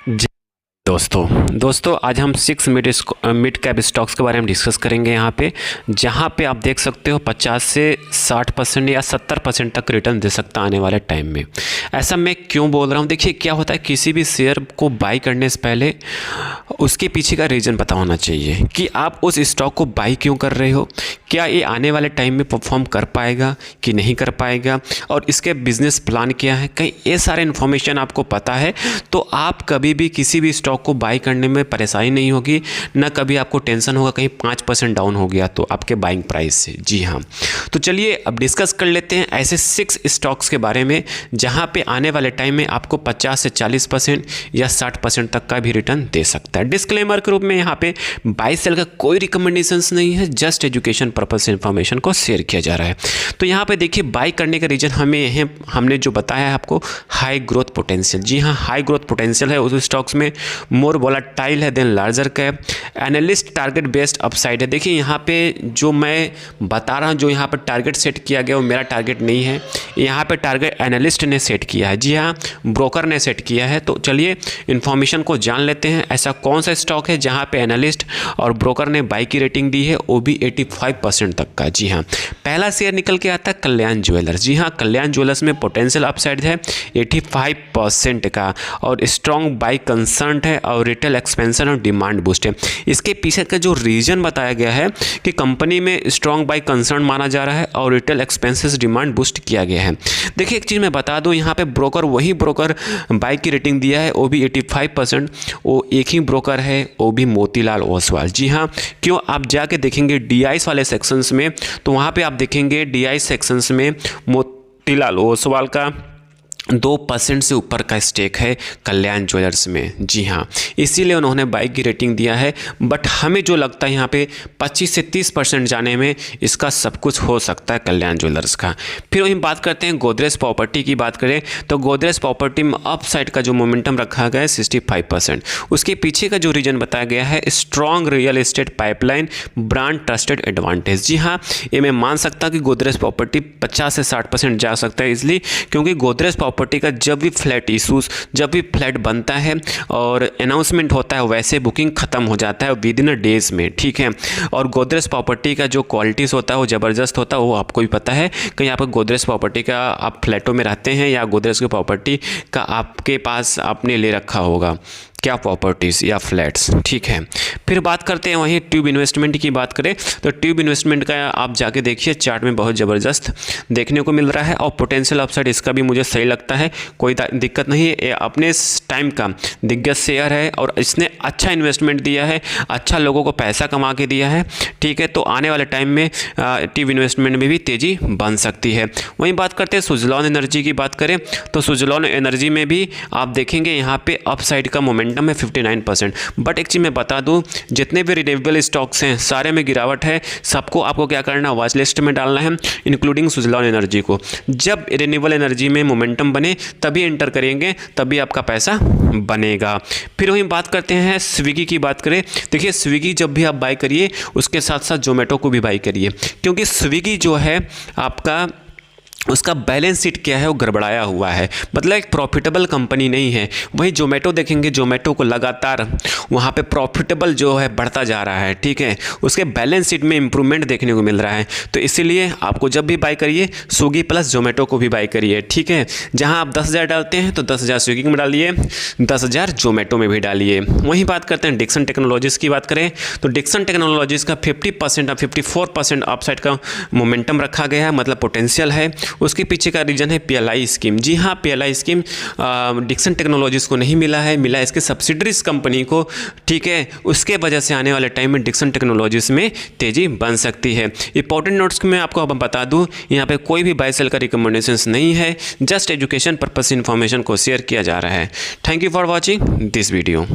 जी दोस्तों आज हम 6 मिड कैप स्टॉक्स के बारे में डिस्कस करेंगे यहाँ पे, जहाँ पे आप देख सकते हो 50 से 60% या 70% तक रिटर्न दे सकता आने वाले टाइम में। ऐसा मैं क्यों बोल रहा हूँ, देखिए क्या होता है, किसी भी शेयर को बाई करने से पहले उसके पीछे का रीज़न पता होना चाहिए कि आप उस स्टॉक को बाई क्यों कर रहे हो, क्या ये आने वाले टाइम में परफॉर्म कर पाएगा कि नहीं कर पाएगा, और इसके बिजनेस प्लान क्या है। कहीं ये सारे इन्फॉर्मेशन आपको पता है तो आप कभी भी किसी भी स्टॉक को बाई करने में परेशानी नहीं होगी, ना कभी आपको टेंशन होगा कहीं 5% डाउन हो गया तो आपके बाइंग प्राइस से। जी हाँ, तो चलिए अब डिस्कस कर लेते हैं ऐसे 6 स्टॉक्स के बारे में जहां पे आने वाले टाइम में आपको 50 से 40% या 60% तक का भी रिटर्न दे सकता है। डिस्क्लेमर के रूप में यहाँ पे बाई सेल का कोई रिकमेंडेशंस नहीं है, जस्ट एजुकेशन पर्पस से इन्फॉर्मेशन को शेयर किया जा रहा है। तो यहाँ पे देखिए बाई करने का रीजन हमने जो बताया है आपको, हाई ग्रोथ पोटेंशियल। जी हाँ, हाई ग्रोथ पोटेंशियल है उस स्टॉक्स में, मोर वोलेटाइल है then larger cap, analyst target based upside है। देखिए यहाँ पे जो मैं बता रहा हूँ, जो यहाँ पर टारगेट सेट किया गया वो मेरा टारगेट नहीं है, यहाँ पे टारगेट एनालिस्ट ने सेट किया है। जी हाँ, ब्रोकर ने सेट किया है। तो चलिए इन्फॉर्मेशन को जान लेते हैं, ऐसा कौन सा स्टॉक है जहाँ पे एनालिस्ट और ब्रोकर ने बाई की रेटिंग दी है, वो भी 85% तक का। जी हाँ, पहला शेयर निकल के आता है कल्याण ज्वेलर्स। जी हाँ, कल्याण ज्वेलर्स में पोटेंशियल अपसाइड है 85% का, और स्ट्रॉन्ग बाई कंसर्न है, और रिटेल एक्सपेंशन और डिमांड बूस्ट है। इसके पीछे का जो रीजन बताया गया है कि कंपनी में स्ट्रॉन्ग बाई कंसर्न माना जा रहा है और रिटेल एक्सपेंसेस डिमांड बूस्ट किया गया है। देखिए एक चीज़ मैं बता दूं, यहाँ पे ब्रोकर वही ब्रोकर बाई की रेटिंग दिया है, वो भी 85%, वो एक ही ब्रोकर है, वो भी मोतीलाल ओसवाल। जी हाँ, क्यों, आप जाके देखेंगे डीआईस वाले सेक्शंस में, तो वहाँ पे आप देखेंगे डीआईस सेक्शंस में मोतीलाल ओसवाल का 2% से ऊपर का स्टेक है कल्याण ज्वेलर्स में। जी हाँ, इसीलिए उन्होंने बाई की रेटिंग दिया है। बट हमें जो लगता है यहाँ पे 25 से 30% जाने में इसका सब कुछ हो सकता है कल्याण ज्वेलर्स का। फिर वहीं बात करते हैं गोदरेज प्रॉपर्टी की बात करें तो गोदरेज प्रॉपर्टी में अप साइड का जो मोमेंटम रखा गया है 65%। उसके पीछे का जो रीजन बताया गया है, strong real estate pipeline, brand trusted advantage. जी हाँ, ये मैं मान सकता कि गोदरेज प्रॉपर्टी 50 से 60% जा सकता है, इसलिए क्योंकि गोदरेज प्रॉपर्टी का जब भी फ्लैट इशूज़, जब भी फ्लैट बनता है और अनाउंसमेंट होता है, वैसे बुकिंग खत्म हो जाता है विदिन अ डेज में। ठीक है, और गोदरेज प्रॉपर्टी का जो क्वालिटीज़ होता है वो ज़बरदस्त होता है, वो आपको भी पता है। कहीं आप गोदरेज प्रॉपर्टी का आप फ्लैटों में रहते हैं या गोदरेज की प्रॉपर्टी का आपके पास आपने ले रखा होगा, क्या प्रॉपर्टीज़ या फ्लैट्स। ठीक है, फिर बात करते हैं वहीं ट्यूब इन्वेस्टमेंट की बात करें तो ट्यूब इन्वेस्टमेंट का आप जाके देखिए चार्ट में बहुत ज़बरदस्त देखने को मिल रहा है, और पोटेंशियल अपसाइड इसका भी मुझे सही लगता है, कोई दिक्कत नहीं है। अपने टाइम का दिग्गज शेयर है और इसने अच्छा इन्वेस्टमेंट दिया है, अच्छा लोगों को पैसा कमा के दिया है। ठीक है, तो आने वाले टाइम में ट्यूब इन्वेस्टमेंट में भी तेज़ी बन सकती है। वहीं बात करते हैं सुजलॉन एनर्जी की बात करें तो सुजलॉन एनर्जी में भी आप देखेंगे यहाँ पे अपसाइड का मोमेंटम है 59%। बट एक चीज़ मैं बता दूं, जितने भी रिन्यूएबल स्टॉक्स हैं सारे में गिरावट है, सबको आपको क्या करना है, वॉच लिस्ट में डालना है, इंक्लूडिंग सुजलॉन एनर्जी को। जब रिन्यूएबल एनर्जी में मोमेंटम बने तभी एंटर करेंगे, तभी आपका पैसा बनेगा। फिर वहीं बात करते हैं स्विगी की बात करें, देखिए स्विगी जब भी आप बाई करिए उसके साथ साथ जोमेटो को भी बाई करिए, क्योंकि स्विगी जो है आपका उसका बैलेंस शीट क्या है वो गड़बड़ाया हुआ है, मतलब एक प्रॉफिटेबल कंपनी नहीं है। वहीं जोमेटो देखेंगे, जोमेटो को लगातार वहाँ पे प्रॉफिटेबल जो है बढ़ता जा रहा है। ठीक है, उसके बैलेंस शीट में इंप्रूवमेंट देखने को मिल रहा है। तो इसीलिए आपको जब भी बाई करिए स्विगी प्लस जोमेटो को भी बाई करिए। ठीक है, जहाँ आप 10,000 डालते हैं तो 10,000 स्विगी में डालिए, 10,000 जोमेटो में भी डालिए। वहीं बात करते हैं डिक्सन टेक्नोलॉजीज़ की बात करें तो डिक्सन टेक्नोलॉजीज़ का 50% और 54% अपसाइड का मोमेंटम रखा गया है, मतलब पोटेंशियल है। उसके पीछे का रीजन है पीएलआई स्कीम। जी हाँ, पीएलआई स्कीम डिक्सन टेक्नोलॉजीज़ को नहीं मिला है, मिला इसके सब्सिडरीज कंपनी को। ठीक है, उसके वजह से आने वाले टाइम में डिक्सन टेक्नोलॉजीज़ में तेज़ी बन सकती है। इंपॉर्टेंट नोट्स में आपको अब बता दूं, यहाँ पे कोई भी बाय सेल का रिकमेंडेशंस नहीं है, जस्ट एजुकेशन पर्पस इन्फॉर्मेशन को शेयर किया जा रहा है। Thank you for watching this video.